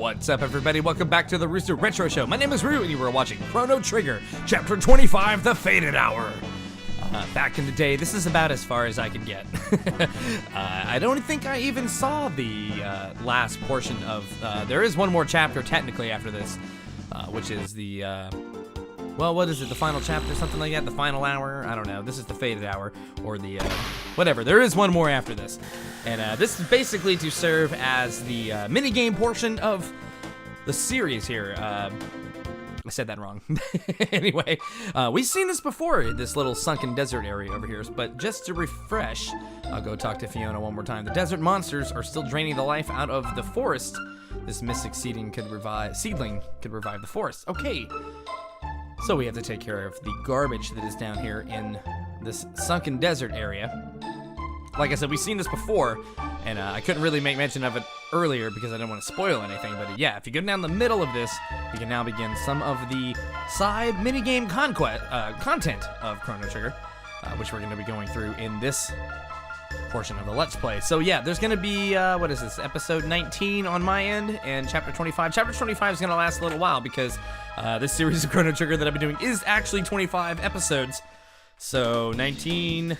What's up, everybody? Welcome back to the RoosterRetro Show. My name is Roo, and you are watching Chrono Trigger, Chapter 25, The Faded Hour. Back in the day, this is about as far as I could get. I don't think I even saw the last portion of... there is one more chapter, technically, after this, which is the... well, what is it? The final chapter? Something like that? The final hour? I don't know. This is the Faded Hour, or the... whatever. There is one more after this. And this is basically to serve as the minigame portion of the series here. I said that wrong. Anyway, we've seen this before, this little sunken desert area over here, but just to refresh, I'll go talk to Fiona one more time. The desert monsters are still draining the life out of the forest. This mystic seedling could revive the forest. Okay, so we have to take care of the garbage that is down here in this sunken desert area. Like I said, we've seen this before, and I couldn't really make mention of it earlier because I didn't want to spoil anything, but yeah, if you go down the middle of this, you can now begin some of the side minigame content of Chrono Trigger, which we're going to be going through in this portion of the Let's Play. So yeah, there's going to be, what is this, episode 19 on my end, and chapter 25. Chapter 25 is going to last a little while because this series of Chrono Trigger that I've been doing is actually 25 episodes. So 19...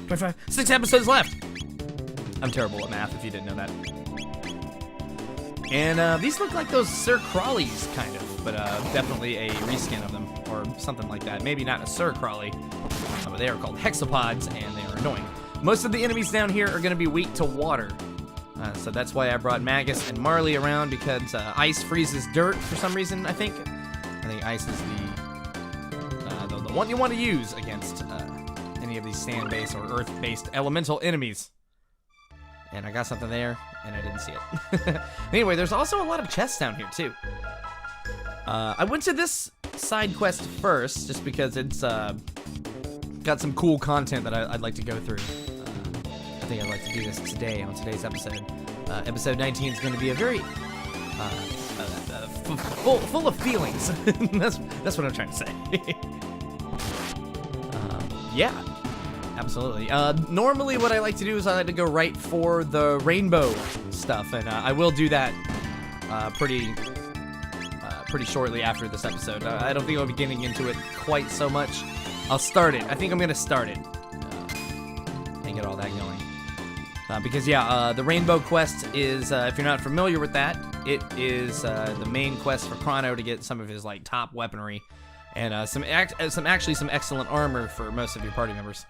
25, 6 episodes left. I'm terrible at math, if you didn't know that. And these look like those Sir Crawleys, kind of, but definitely a reskin of them, or something like that. Maybe not a Sir Crawley, but they are called hexapods, and they are annoying. Most of the enemies down here are going to be weak to water, so that's why I brought Magus and Marley around, because ice freezes dirt for some reason, I think. I think ice is the one you want to use against any of these sand-based or earth-based elemental enemies. And I got something there, and I didn't see it. Anyway, there's also a lot of chests down here, too. I went to this side quest first, just because it's got some cool content that I'd like to go through. I think I'd like to do this today, on today's episode. Episode 19 is going to be a very... full of feelings. That's what I'm trying to say. Yeah. Absolutely. Normally what I like to do is I like to go right for the rainbow stuff, and I will do that pretty shortly after this episode. I don't think I'll be getting into it quite so much. I'll start it. I think I'm going to start it and get all that going. Because, yeah, the rainbow quest is, if you're not familiar with that, it is the main quest for Chrono to get some of his, like, top weaponry and some excellent armor for most of your party members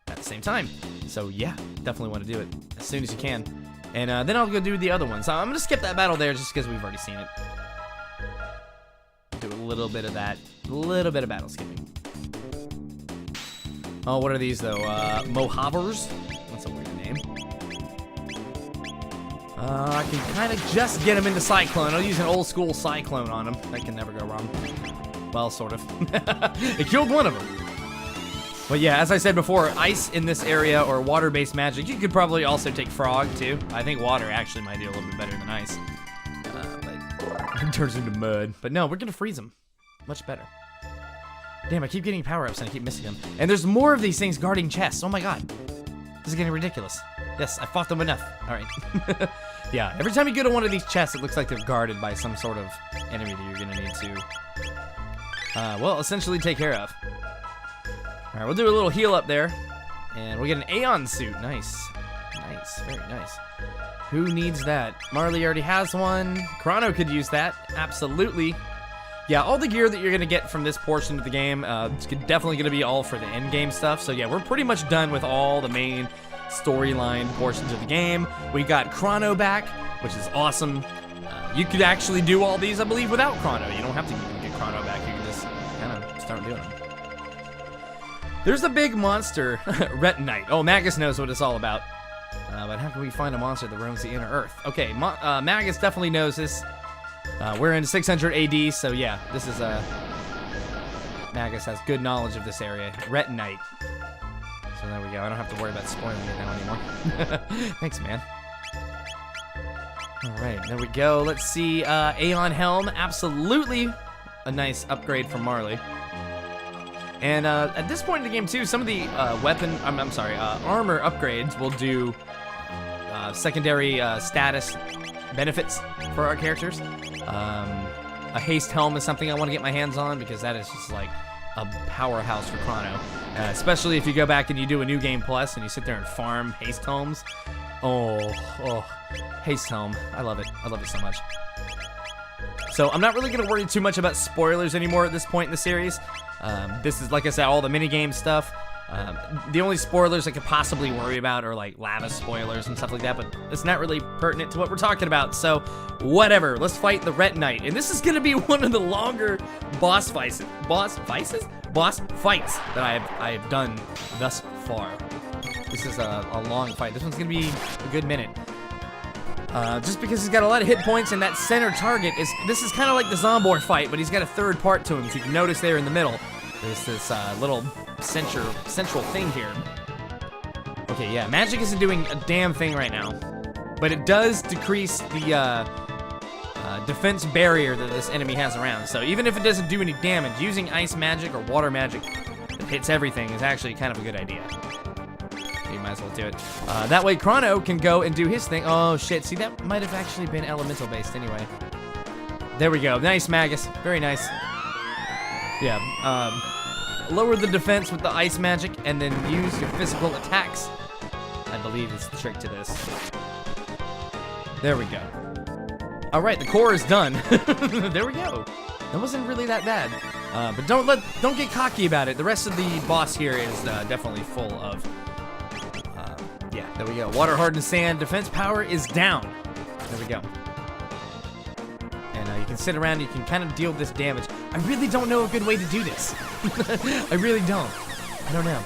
at the same time. So yeah, definitely want to do it as soon as you can. And then I'll go do the other ones. I'm going to skip that battle there just because we've already seen it. Do a little bit of that. A little bit of battle skipping. Oh, what are these though? Mohavers? That's a weird name. I can kind of just get him into Cyclone. I'll use an old school Cyclone on him. That can never go wrong. Well, sort of. It killed one of them. But yeah, as I said before, ice in this area, or water-based magic, you could probably also take frog, too. I think water actually might do a little bit better than ice. But it turns into mud. But no, we're gonna freeze them. Much better. Damn, I keep getting power-ups and I keep missing them. And there's more of these things guarding chests. Oh my god. This is getting ridiculous. Yes, I fought them enough. Alright. Yeah, every time you go to one of these chests, it looks like they're guarded by some sort of enemy that you're gonna need to, well, essentially take care of. Alright, we'll do a little heal up there. And we'll get an Aeon suit. Nice. Nice. Very nice. Who needs that? Marley already has one. Chrono could use that. Absolutely. Yeah, all the gear that you're going to get from this portion of the game, it's definitely going to be all for the end game stuff. So yeah, we're pretty much done with all the main storyline portions of the game. We got Chrono back, which is awesome. You could actually do all these, I believe, without Chrono. You don't have to even get Chrono back. You can just kind of start doing them. There's a big monster, Retinite. Oh, Magus knows what it's all about. But how can we find a monster that roams the inner earth? Okay, Magus definitely knows this. We're in 600 AD, so yeah, this is Magus has good knowledge of this area. Retinite. So there we go. I don't have to worry about spoiling it now anymore. Thanks, man. Alright, there we go. Let's see. Aeon Helm. Absolutely a nice upgrade from Marley. And at this point in the game, too, some of the armor upgrades will do secondary status benefits for our characters. A haste helm is something I want to get my hands on because that is just like a powerhouse for Chrono. Especially if you go back and you do a New Game Plus and you sit there and farm haste helms. Oh, haste helm. I love it. I love it so much. So I'm not really going to worry too much about spoilers anymore at this point in the series. This is, like I said, all the minigame stuff. The only spoilers I could possibly worry about are like lava spoilers and stuff like that, but it's not really pertinent to what we're talking about, so whatever. Let's fight the Ret Knight, and this is gonna be one of the longer boss fights that I have done thus far. This is a long fight. This one's gonna be a good minute. Just because he's got a lot of hit points, and that center target this is kind of like the Zombor fight, but he's got a third part to him. So you can notice there in the middle, there's this little central thing here. Okay, yeah, magic isn't doing a damn thing right now, but it does decrease the defense barrier that this enemy has around. So even if it doesn't do any damage, using ice magic or water magic that hits everything is actually kind of a good idea. You might as well do it. That way Chrono can go and do his thing. Oh shit, see, that might have actually been elemental based anyway. There we go. Nice, Magus. Very nice. Yeah, lower the defense with the ice magic and then use your physical attacks, I believe is the trick to this. There we go. All right, the core is done. There we go. That wasn't really that bad. But don't get cocky about it. The rest of the boss here is definitely full of yeah, there we go. Water hardened sand. Defense power is down. There we go. And you can sit around, you can kind of deal this damage. I really don't know a good way to do this. I really don't. I don't know.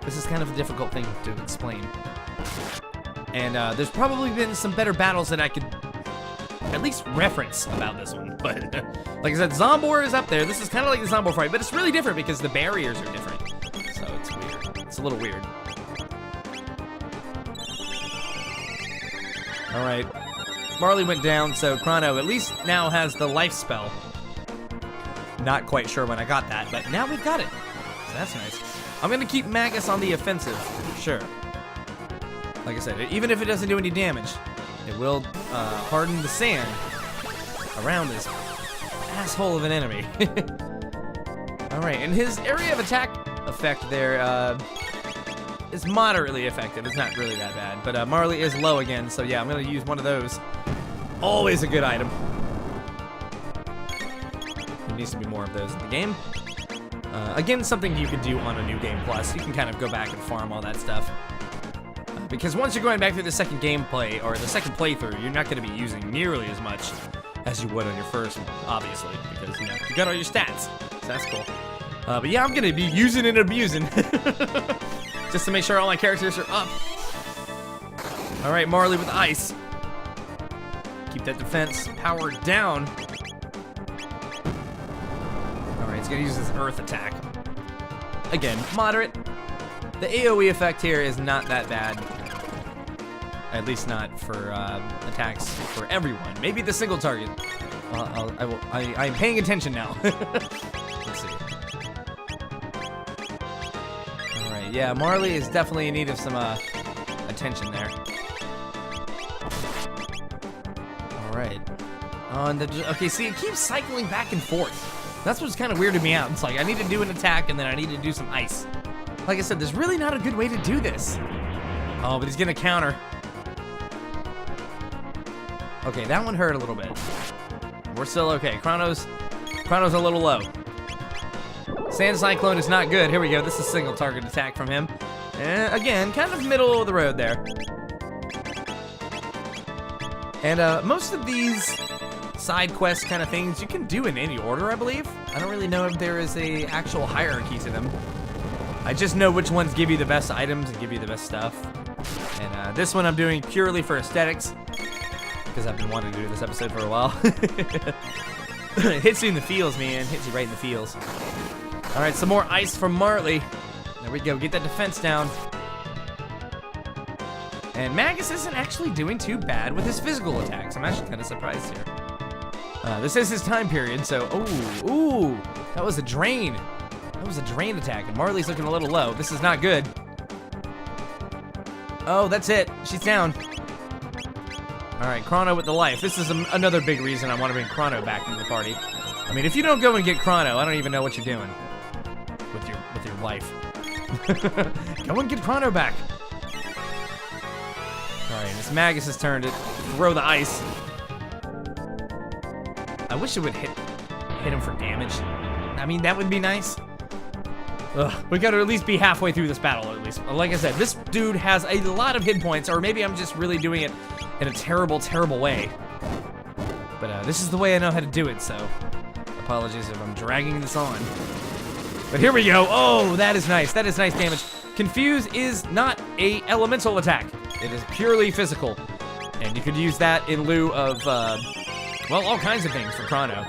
This is kind of a difficult thing to explain. And there's probably been some better battles that I could at least reference about this one. But like I said, Zombor is up there. This is kind of like the Zombor fight, but it's really different because the barriers are different. So it's weird. It's a little weird. All right. Marley went down, so Chrono at least now has the life spell. Not quite sure when I got that, but now we've got it. So that's nice. I'm going to keep Magus on the offensive, sure. Like I said, even if it doesn't do any damage, it will harden the sand around this asshole of an enemy. Alright, and his area of attack effect there is moderately effective. It's not really that bad, but Marley is low again, so yeah, I'm going to use one of those. Always a good item. There needs to be more of those in the game. Again, something you could do on a New Game Plus. You can kind of go back and farm all that stuff. Because once you're going back through the second gameplay, or the second playthrough, you're not going to be using nearly as much as you would on your first one, obviously, because, you know, you got all your stats. So that's cool. But yeah, I'm going to be using and abusing. Just to make sure all my characters are up. Alright, Marley with ice. Keep that defense power down. Alright, he's going to use his earth attack. Again, moderate. The AoE effect here is not that bad. At least not for attacks for everyone. Maybe the single target. I'm paying attention now. Let's see. Alright, yeah, Marley is definitely in need of some attention there. Alright. Okay, see, it keeps cycling back and forth. That's what's kind of weirded me out. It's like, I need to do an attack, and then I need to do some ice. Like I said, there's really not a good way to do this. Oh, but he's gonna counter. Okay, that one hurt a little bit. We're still okay. Chrono's a little low. Sand Cyclone is not good. Here we go. This is a single target attack from him. And again, kind of middle of the road there. And most of these side quest kind of things you can do in any order, I believe. I don't really know if there is a actual hierarchy to them. I just know which ones give you the best items and give you the best stuff. And this one I'm doing purely for aesthetics, because I've been wanting to do this episode for a while. It hits you in the feels, man. Hits you right in the feels. Alright, some more ice from Marley. There we go. Get that defense down. And Magus isn't actually doing too bad with his physical attacks. I'm actually kind of surprised here. This is his time period, so... Ooh, that was a drain. That was a drain attack, and Marley's looking a little low. This is not good. Oh, that's it. She's down. Alright, Chrono with the life. This is another big reason I want to bring Chrono back into the party. I mean, if you don't go and get Chrono, I don't even know what you're doing with your life. Go and get Chrono back. Alright, it's Magus' turn to throw the ice. I wish it would hit him for damage. I mean, that would be nice. Ugh, we gotta at least be halfway through this battle, at least. Like I said, this dude has a lot of hit points, or maybe I'm just really doing it in a terrible, terrible way. But this is the way I know how to do it, so apologies if I'm dragging this on. But here we go. Oh, that is nice. That is nice damage. Confuse is not a elemental attack. It is purely physical. And you could use that in lieu of, well, all kinds of things for Chrono.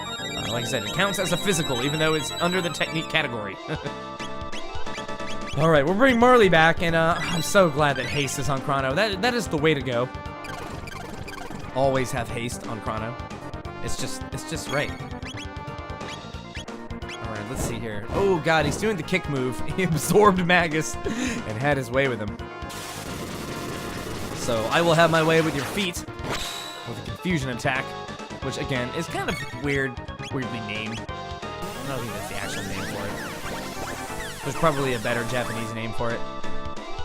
Like I said, it counts as a physical, even though it's under the technique category. All right, we'll bring Marley back, and I'm so glad that haste is on Chrono. That is the way to go. Always have haste on Chrono. It's just right. All right, let's see here. Oh God, he's doing the kick move. He absorbed Magus and had his way with him. So I will have my way with your feet with a confusion attack, which again is kind of weirdly named. I don't think that's the actual name for it. There's probably a better Japanese name for it.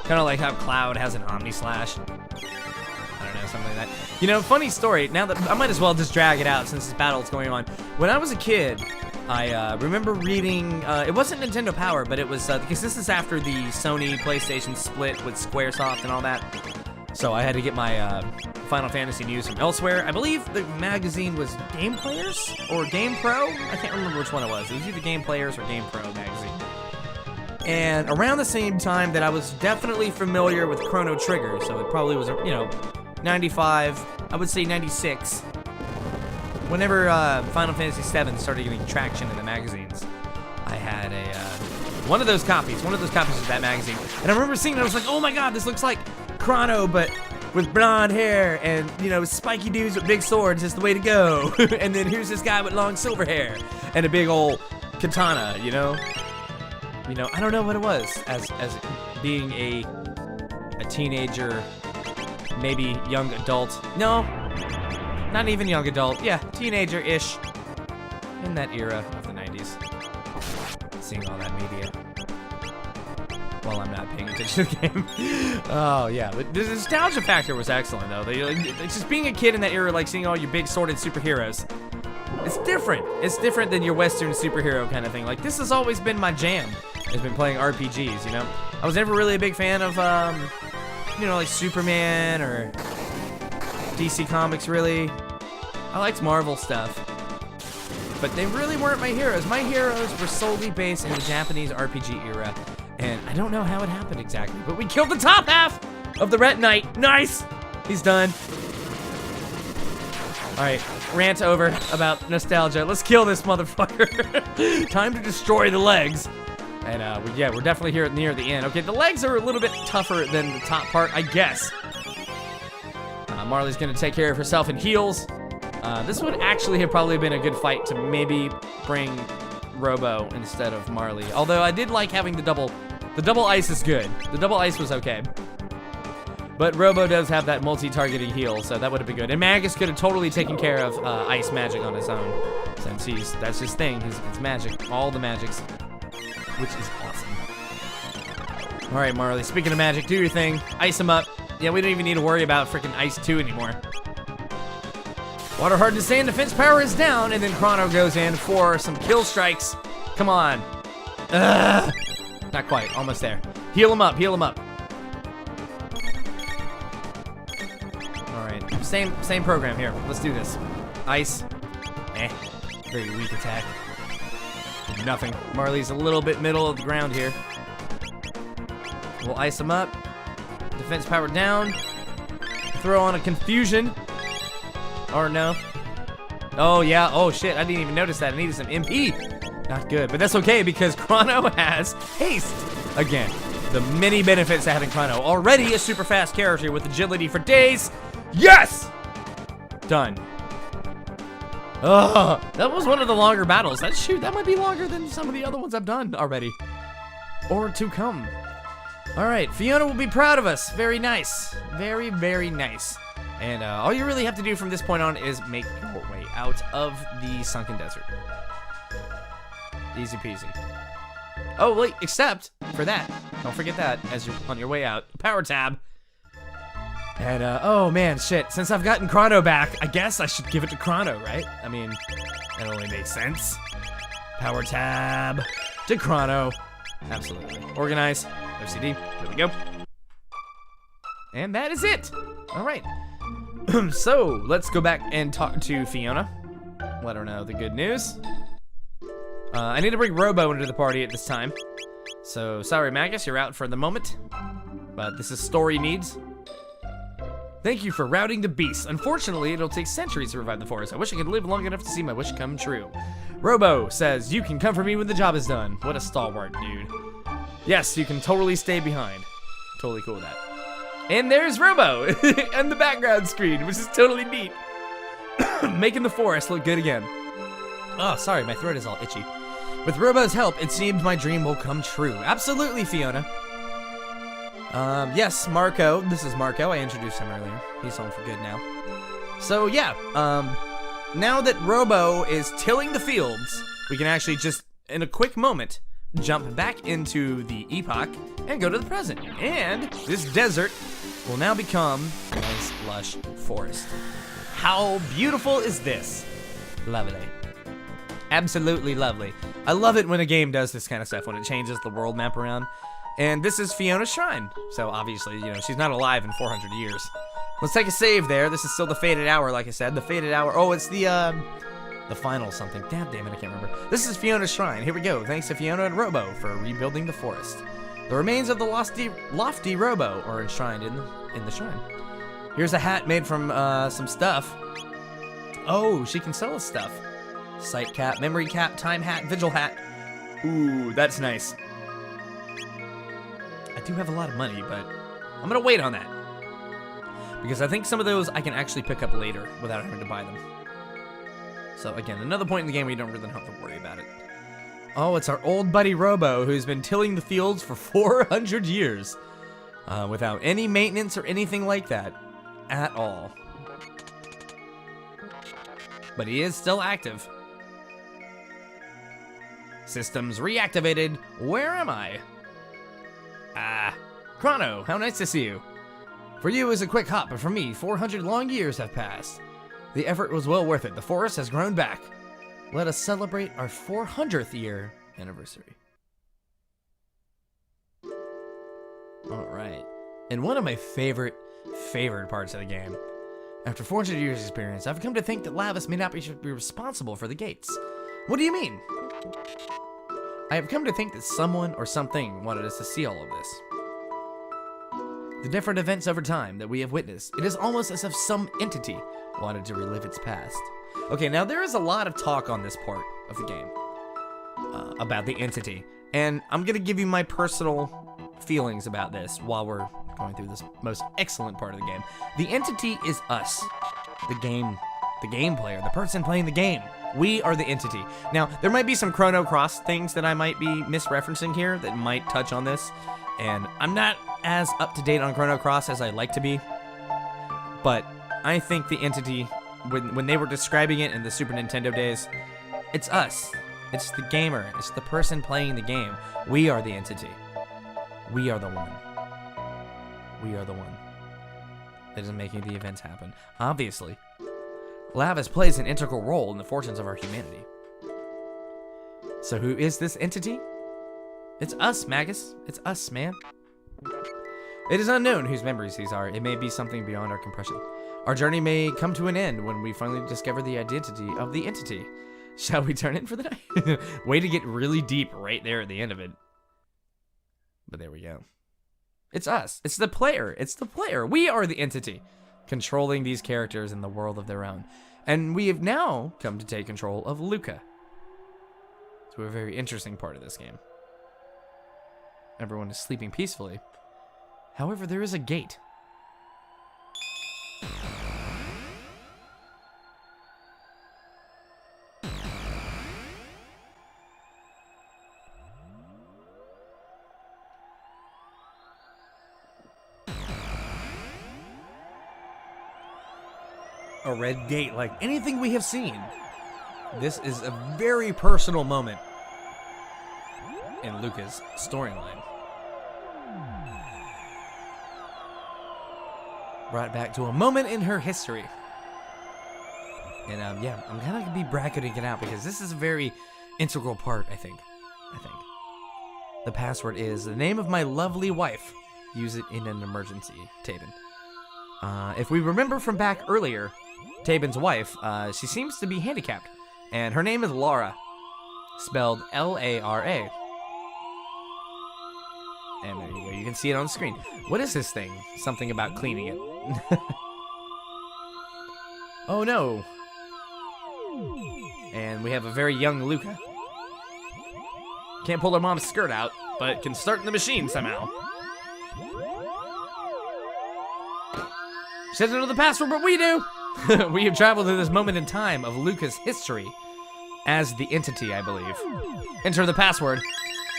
Kind of like how Cloud has an Omni Slash. I don't know, something like that. You know, funny story. Now that I might as well just drag it out since this battle is going on. When I was a kid, I remember reading. It wasn't Nintendo Power, but it was because this is after the Sony PlayStation split with SquareSoft and all that. So I had to get my Final Fantasy news from elsewhere. I believe the magazine was Game Players or Game Pro. I can't remember which one it was. It was either Game Players or Game Pro magazine. And around the same time that I was definitely familiar with Chrono Trigger, so it probably was, 95, I would say 96. Whenever Final Fantasy VII started getting traction in the magazines, I had one of those copies of that magazine. And I remember seeing it, I was like, oh my God, this looks like Chrono, but with blonde hair and, spiky dudes with big swords is the way to go. And then here's this guy with long silver hair and a big old katana, I don't know what it was as being a teenager, maybe young adult. No, not even young adult. Yeah, teenager-ish in that era of the 90s. Seeing all that media while I'm not paying attention to the game. Oh, yeah. But the nostalgia factor was excellent, though. It's just being a kid in that era, like seeing all your big sworded superheroes. It's different. It's different than your Western superhero kind of thing. Like, this has always been my jam. Has been playing RPGs, I was never really a big fan of, like Superman or DC Comics, really. I liked Marvel stuff. But they really weren't my heroes. My heroes were solely based in the Japanese RPG era. And I don't know how it happened exactly, but we killed the top half of the Ret Knight. Nice! He's done. Alright, rant over about nostalgia. Let's kill this motherfucker. Time to destroy the legs. And we're definitely here near the end. Okay, the legs are a little bit tougher than the top part, I guess. Marley's gonna take care of herself and heals. This would actually have probably been a good fight to maybe bring Robo instead of Marley. Although I did like having the double ice is good. The double ice was okay. But Robo does have that multi-targeting heal, so that would have been good. And Magus could have totally taken care of ice magic on his own, since that's his thing. It's magic, all the magics. Which is awesome. All right, Marley, speaking of magic, do your thing. Ice him up. Yeah, we don't even need to worry about freaking Ice 2 anymore. Water hardness and defense power is down, and then Chrono goes in for some kill strikes. Come on. Ugh. Not quite, almost there. Heal him up, heal him up. All right, same program here. Let's do this. Ice. Very weak attack. Nothing. Marley's a little bit middle of the ground here. We'll ice him up. Defense power down. Throw on a confusion. Or no. Oh, yeah. Oh, shit. I didn't even notice that. I needed some MP. Not good. But that's okay because Chrono has haste. Again, the many benefits of having Chrono. Already a super fast character with agility for days. Yes! Done. Oh, that was one of the longer battles. That might be longer than some of the other ones I've done already. Or to come. All right, Fiona will be proud of us. Very nice. Very, very nice. And all you really have to do from this point on is make your way out of the sunken desert. Easy peasy. Oh, wait, except for that. Don't forget that as you're on your way out. Power tab. And, oh man, shit. Since I've gotten Chrono back, I guess I should give it to Chrono, right? I mean, that only makes sense. Power tab to Chrono. Absolutely. Organize. OCD. There we go. And that is it. All right. So, let's go back and talk to Fiona. Let her know the good news. I need to bring Robo into the party at this time. So, sorry, Magus, you're out for the moment. But this is story needs. Thank you for routing the beast. Unfortunately, it'll take centuries to revive the forest. I wish I could live long enough to see my wish come true. Robo says, you can come for me when the job is done. What a stalwart, dude. Yes, you can totally stay behind. Totally cool with that. And there's Robo on the background screen, which is totally neat. Making the forest look good again. Oh, sorry, my throat is all itchy. With Robo's help, it seems my dream will come true. Absolutely, Fiona. Yes, Marco. This is Marco. I introduced him earlier. He's home for good now. So, yeah, now that Robo is tilling the fields, we can actually just, in a quick moment, jump back into the epoch and go to the present. And this desert will now become a nice, lush forest. How beautiful is this? Lovely. Absolutely lovely. I love it when a game does this kind of stuff, when it changes the world map around. And this is Fiona's Shrine. So obviously, you know, she's not alive in 400 years. Let's take a save there. This is still the Faded Hour, like I said. The Faded Hour. Oh, it's the final something. Damn it, I can't remember. This is Fiona's Shrine. Here we go. Thanks to Fiona and Robo for rebuilding the forest. The remains of the lofty Robo are enshrined in the shrine. Here's a hat made from some stuff. Oh, she can sell us stuff. Sight cap, memory cap, time hat, vigil hat. Ooh, that's nice. I do have a lot of money, but I'm gonna wait on that. Because I think some of those I can actually pick up later without having to buy them. So again, another point in the game where you don't really have to worry about it. Oh, it's our old buddy Robo, who's been tilling the fields for 400 years. Without any maintenance or anything like that at all. But he is still active. Systems reactivated. Where am I? Ah, Chrono, how nice to see you. For you, it was a quick hop, but for me, 400 long years have passed. The effort was well worth it. The forest has grown back. Let us celebrate our 400th year anniversary. All right. And one of my favorite parts of the game. After 400 years experience, I've come to think that Lapis may not be responsible for the gates. What do you mean? I have come to think that someone or something wanted us to see all of this. The different events over time that we have witnessed, it is almost as if some entity wanted to relive its past. Okay, now there is a lot of talk on this part of the game about the entity, and I'm gonna give you my personal feelings about this while we're going through this most excellent part of the game. The entity is us, the game player, the person playing the game. We are the entity. Now, there might be some Chrono Cross things that I might be misreferencing here that might touch on this, and I'm not as up-to-date on Chrono Cross as I'd like to be, but I think the entity, when they were describing it in the Super Nintendo days, it's us. It's the gamer. It's the person playing the game. We are the entity. We are the one. We are the one that is making the events happen. Obviously, Lapis plays an integral role in the fortunes of our humanity. So who is this entity? It's us, Magus. It's us, man. It is unknown whose memories these are. It may be something beyond our compression. Our journey may come to an end when we finally discover the identity of the entity. Shall we turn in for the night? Way to get really deep right there at the end of it. But there we go. It's us. It's the player. It's the player. We are the entity, controlling these characters in the world of their own. And we have now come to take control of Luca. To a very interesting part of this game. Everyone is sleeping peacefully. However, there is a gate. a red gate like anything we have seen. This is a very personal moment in Luca's storyline. Brought back to a moment in her history. And yeah, I'm kind of gonna be bracketing it out because this is a very integral part, I think. The password is the name of my lovely wife. Use it in an emergency, Tabin. If we remember from back earlier, Tabin's wife, she seems to be handicapped. And her name is Laura, spelled L-A-R-A. And there you go, you can see it on the screen. What is this thing? Something about cleaning it. Oh no. And we have a very young Luca. Can't pull her mom's skirt out, but can start the machine somehow. She doesn't know the password, but we do! We have traveled to this moment in time of Luca's history as the entity, I believe. Enter the password,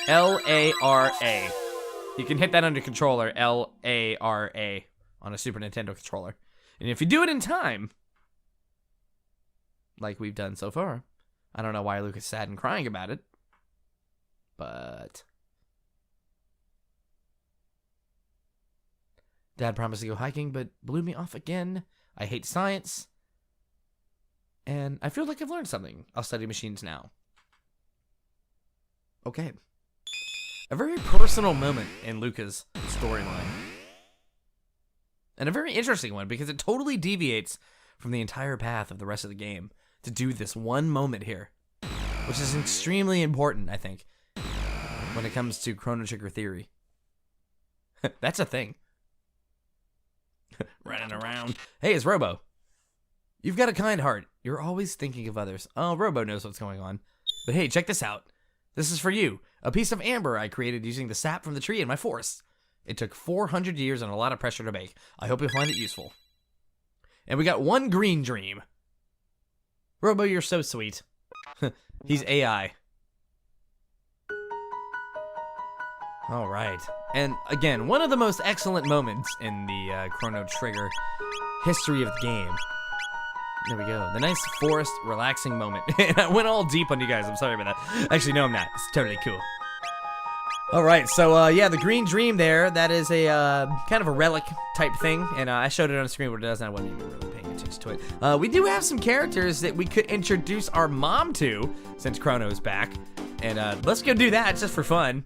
L-A-R-A. You can hit that under controller, L-A-R-A, on a Super Nintendo controller. And if you do it in time, like we've done so far, I don't know why Luca's sad and crying about it, but... Dad promised to go hiking, but blew me off again. I hate science. And I feel like I've learned something. I'll study machines now. Okay. A very personal moment in Luca's storyline. And a very interesting one, because it totally deviates from the entire path of the rest of the game to do this one moment here. Which is extremely important, I think, when it comes to Chrono Trigger theory. That's a thing. Running around. Hey, it's Robo. You've got a kind heart. You're always thinking of others. Oh, Robo knows what's going on. But hey, check this out. This is for you. A piece of amber I created using the sap from the tree in my forest. It took 400 years and a lot of pressure to make. I hope you'll find it useful. And we got one green dream. Robo, you're so sweet. He's AI. All right. And again, one of the most excellent moments in the Chrono Trigger history of the game. There we go. The nice forest, relaxing moment. And I went all deep on you guys. I'm sorry about that. Actually, no, I'm not. It's totally cool. All right. So, yeah, the green dream there, that is a kind of a relic type thing. And I showed it on the screen, but it doesn't. I wasn't even really paying attention to it. We do have some characters that we could introduce our mom to since Chrono's back. And let's go do that just for fun.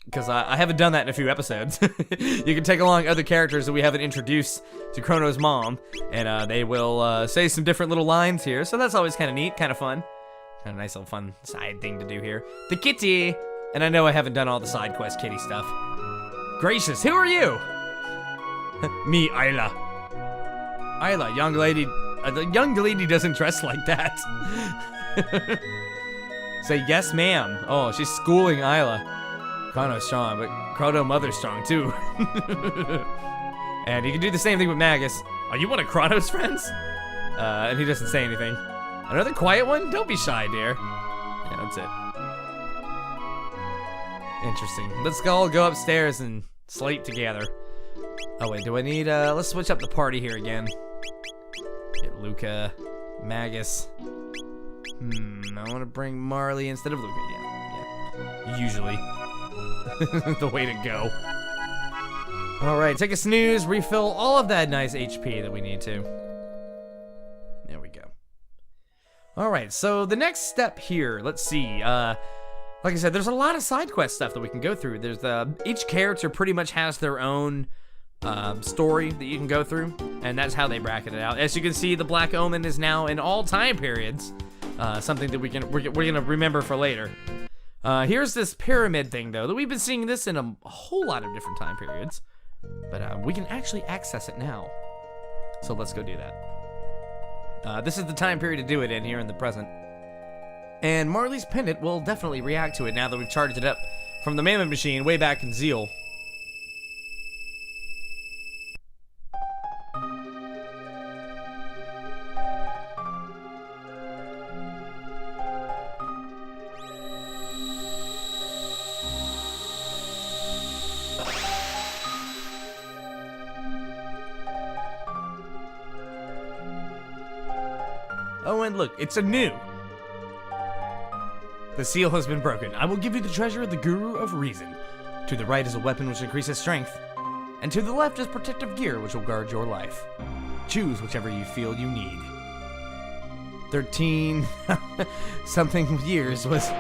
Because I haven't done that in a few episodes. You can take along other characters that we haven't introduced to Chrono's mom, and they will say some different little lines here, so that's always kind of neat, kind of fun. Kind of nice little fun side thing to do here. The kitty! And I know I haven't done all the side quest kitty stuff. Gracious, who are you? Me, Isla. Isla, young lady. The young lady doesn't dress like that. Say, yes, ma'am. Oh, she's schooling Isla. Chrono's strong, but Chrono Mother's strong too. And you can do the same thing with Magus. Are you one of Chrono's friends? And he doesn't say anything. Another quiet one? Don't be shy, dear. Yeah, that's it. Interesting. Let's all go upstairs and slate together. Oh wait, do I need, let's switch up the party here again. Get Luca, Magus. I want to bring Marley instead of Luca, yeah. Usually. The way to go. Alright, take a snooze, refill all of that nice HP that we need to. There we go. Alright, so the next step here, let's see. Like I said, there's a lot of side quest stuff that we can go through. There's each character pretty much has their own story that you can go through, and that's how they bracket it out. As you can see, the Black Omen is now in all time periods. Something that we're gonna remember for later. Here's this pyramid thing, though, that we've been seeing this in a whole lot of different time periods. But we can actually access it now. So let's go do that. This is the time period to do it in here in the present. And Marley's pendant will definitely react to it now that we've charged it up from the Mammoth machine way back in Zeal. Oh, and look, it's anew. The seal has been broken. I will give you the treasure of the Guru of Reason. To the right is a weapon which increases strength, and to the left is protective gear which will guard your life. Choose whichever you feel you need. 13 something years was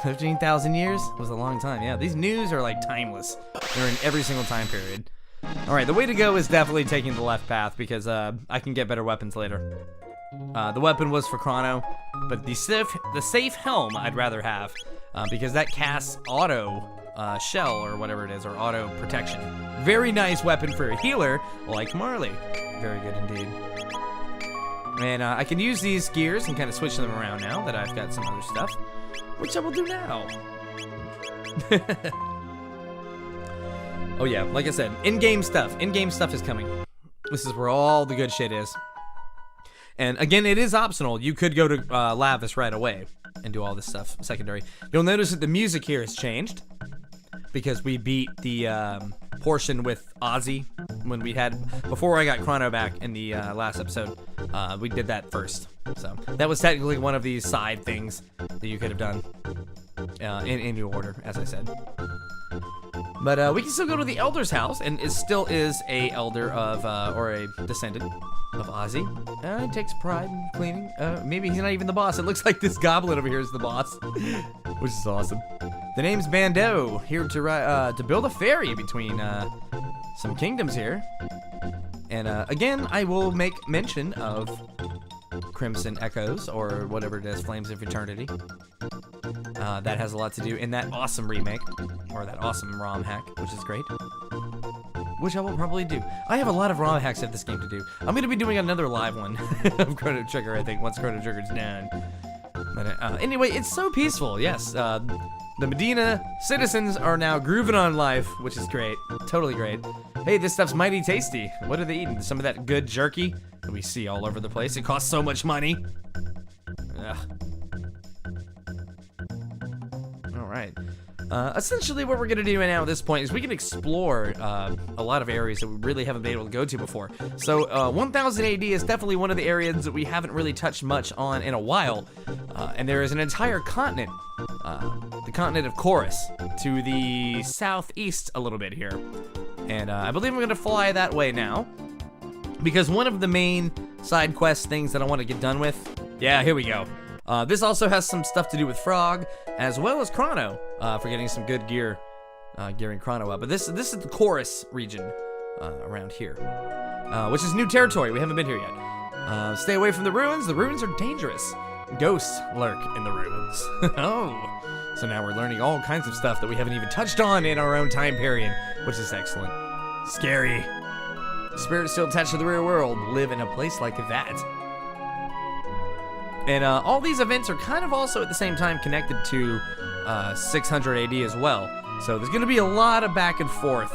15,000 years was a long time. Yeah, these news are like timeless. They're in every single time period. All right, the way to go is definitely taking the left path because I can get better weapons later. The weapon was for Chrono, but the safe helm I'd rather have because that casts auto shell or whatever it is, or auto protection. Very nice weapon for a healer like Marley. Very good indeed. And I can use these gears and kind of switch them around now that I've got some other stuff, which I will do now. Oh yeah, like I said, in-game stuff. In-game stuff is coming. This is where all the good shit is. And again, it is optional. You could go to Lapis right away and do all this stuff secondary. You'll notice that the music here has changed because we beat the portion with Ozzy when we had, before I got Chrono back in the last episode. We did that first. So that was technically one of these side things that you could have done in any order, as I said. But we can still go to the Elder's house, and it still is a elder of, or a descendant of Ozzy. He takes pride in cleaning. Maybe he's not even the boss. It looks like this goblin over here is the boss, which is awesome. The name's Bando, here to build a ferry between some kingdoms here. And again, I will make mention of Crimson Echoes, or whatever it is, Flames of Eternity. That has a lot to do in that awesome remake, or that awesome ROM hack, which is great. Which I will probably do. I have a lot of ROM hacks of this game to do. I'm going to be doing another live one of Chrono Trigger, I think, once Chrono Trigger's done. But anyway, it's so peaceful, yes. The Medina citizens are now grooving on life, which is great. Totally great. Hey, this stuff's mighty tasty. What are they eating? Some of that good jerky that we see all over the place. It costs so much money. Ugh. Alright. Essentially what we're going to do now at this point is we can explore a lot of areas that we really haven't been able to go to before. So 1000 AD is definitely one of the areas that we haven't really touched much on in a while. And there is an entire continent, the continent of Chorus, to the southeast a little bit here. And I believe I'm going to fly that way now, because one of the main side quest things that I want to get done with, yeah, here we go. This also has some stuff to do with Frog, as well as Chrono, for getting some good gear, gearing Chrono up. But this is the Chorus region around here, which is new territory. We haven't been here yet. Stay away from the ruins. The ruins are dangerous. Ghosts lurk in the ruins. Oh, so now we're learning all kinds of stuff that we haven't even touched on in our own time period, which is excellent. Scary. Spirits still attached to the real world live in a place like that. And all these events are kind of also at the same time connected to 600 AD as well. So there's going to be a lot of back and forth.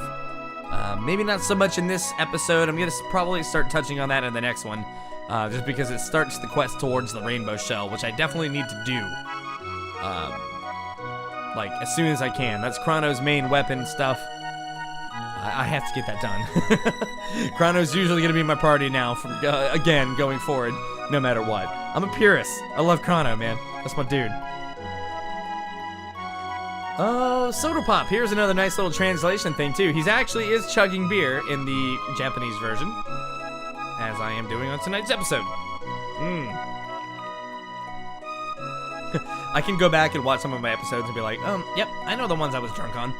Maybe not so much in this episode. I'm going to probably start touching on that in the next one. Just because it starts the quest towards the Rainbow Shell, which I definitely need to do. Like, as soon as I can. That's Chrono's main weapon stuff. I have to get that done. Chrono's usually going to be my party now, from, again, going forward, no matter what. I'm a purist. I love Chrono, man. That's my dude. Oh, Soda Pop. Here's another nice little translation thing, too. He actually is chugging beer in the Japanese version, as I am doing on tonight's episode. I can go back and watch some of my episodes and be like, yep, I know the ones I was drunk on.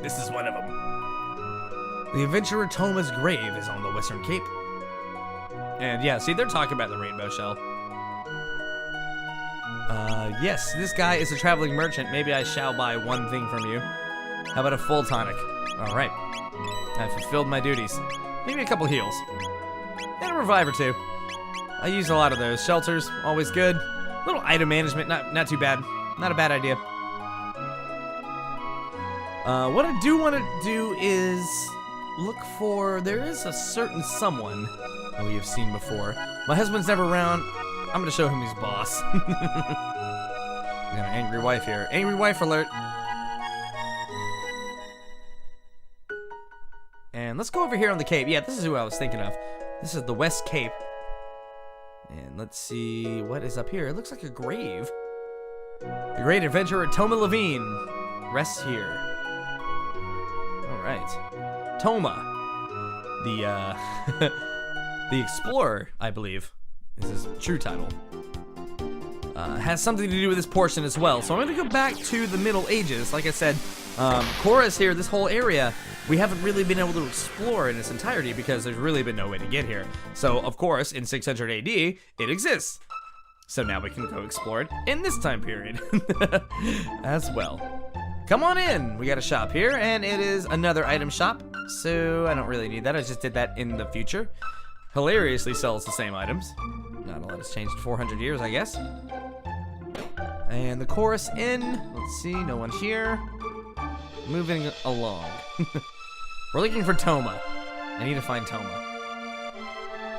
This is one of them. The adventurer Toma's grave is on the Western Cape. And yeah, see, they're talking about the Rainbow Shell. Yes, this guy is a traveling merchant. Maybe I shall buy one thing from you. How about a full tonic? Alright. I've fulfilled my duties. Maybe a couple heals. And a revive or two. I use a lot of those. Shelters, always good. Little item management, not too bad. Not a bad idea. What I do want to do is look for, there is a certain someone that we have seen before. My husband's never around. I'm gonna show him he's boss. We got an angry wife here. Angry wife alert. And let's go over here on the Cape. Yeah, this is who I was thinking of. This is the West Cape. And let's see what is up here. It looks like a grave. The great adventurer Toma Levine rests here. All right. Toma, the the explorer, I believe, is his true title. Has something to do with this portion as well. So I'm going to go back to the Middle Ages. Like I said, Chorus here, this whole area, we haven't really been able to explore in its entirety because there's really been no way to get here. So, of course, in 600 AD, it exists. So now we can go explore it in this time period as well. Come on in. We got a shop here, and it is another item shop. So I don't really need that. I just did that in the future. Hilariously sells the same items. Not a lot has changed in 400 years, I guess. And the Chorus Inn. Let's see, no one here. Moving along. We're looking for Toma. I need to find Toma.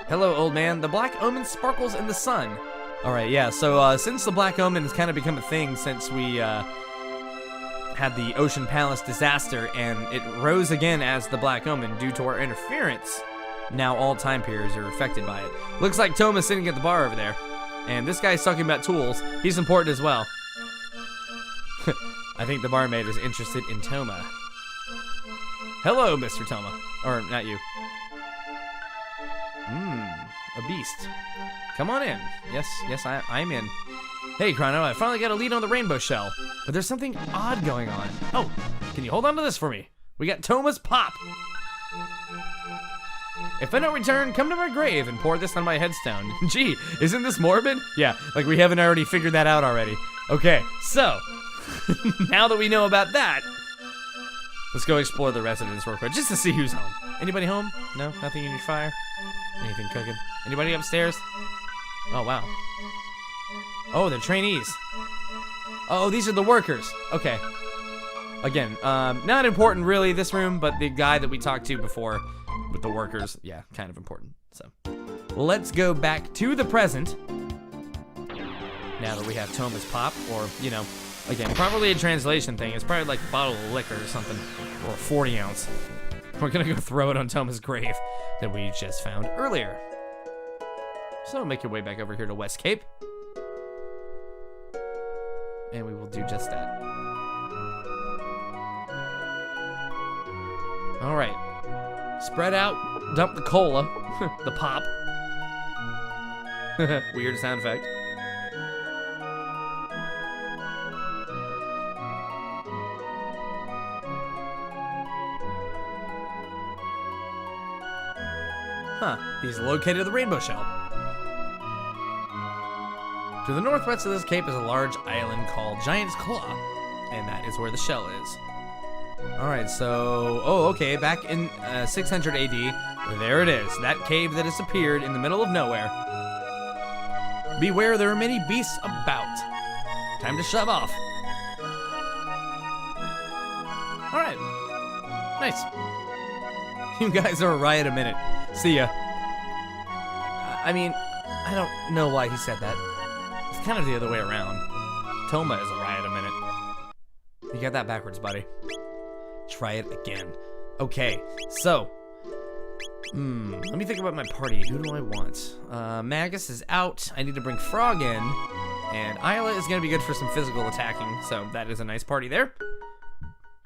Hello, old man. The Black Omen sparkles in the sun. Alright, yeah, so since the Black Omen has kind of become a thing since we had the Ocean Palace disaster, and it rose again as the Black Omen due to our interference, now all time periods are affected by it. Looks like Toma's sitting at the bar over there. And this guy's talking about tools. He's important as well. I think the barmaid is interested in Toma. Hello, Mr. Toma. Or, not you. A beast. Come on in. Yes, I'm in. Hey, Chrono, I finally got a lead on the rainbow shell. But there's something odd going on. Oh, can you hold on to this for me? We got Toma's Pop. If I don't return, come to my grave and pour this on my headstone. Gee, isn't this morbid? Yeah, like we haven't already figured that out already. Okay, so, now that we know about that, let's go explore the residence real quick, just to see who's home. Anybody home? No? Nothing in your fire? Anything cooking? Anybody upstairs? Oh, wow. Oh, they're trainees. Oh, these are the workers. Okay. Again, not important really, this room, but the guy that we talked to before with the workers, yeah, kind of important. So, let's go back to the present. Now that we have Toma's Pop, or, you know, again, probably a translation thing. It's probably like a bottle of liquor or something, or a 40 ounce. We're gonna go throw it on Toma's grave that we just found earlier. So make your way back over here to West Cape. And we will do just that. All right. Spread out, dump the cola, the pop. Weird sound effect. Huh, he's located the rainbow shell. To the northwest of this cape is a large island called Giant's Claw, and that is where the shell is. Alright, so, okay, back in 600 AD, there it is, that cave that has appeared in the middle of nowhere. Beware, there are many beasts about. Time to shove off. Alright, nice. You guys are a riot a minute. See ya. I mean, I don't know why he said that. It's kind of the other way around. Toma is a riot a minute. You got that backwards, buddy. Try it again. Okay, so. Let me think about my party. Who do I want? Magus is out. I need to bring Frog in. And Isla is going to be good for some physical attacking. So that is a nice party there.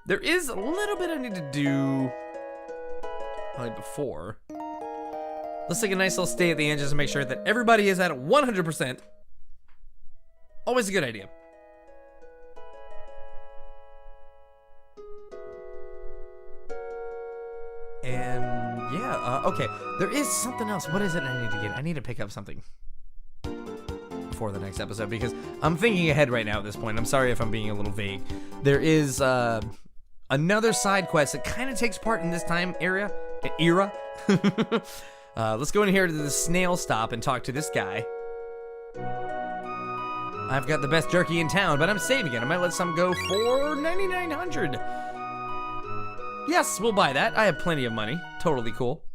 There is a little bit I need to do probably before. Let's take a nice little stay at the end just to make sure that everybody is at 100%. Always a good idea. And yeah, okay. There is something else. What is it I need to get? I need to pick up something for the next episode because I'm thinking ahead right now at this point. I'm sorry if I'm being a little vague. There is another side quest that kind of takes part in this time era. Let's go in here to the snail stop and talk to this guy. I've got the best jerky in town, but I'm saving it. I might let some go for 9,900. Yes, we'll buy that. I have plenty of money. Totally cool.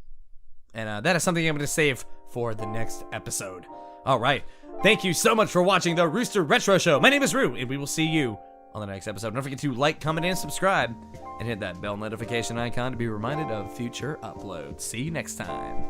And that is something I'm going to save for the next episode. All right. Thank you so much for watching the Rooster Retro Show. My name is Roo, and we will see you on the next episode. Don't forget to like, comment, and subscribe. And hit that bell notification icon to be reminded of future uploads. See you next time.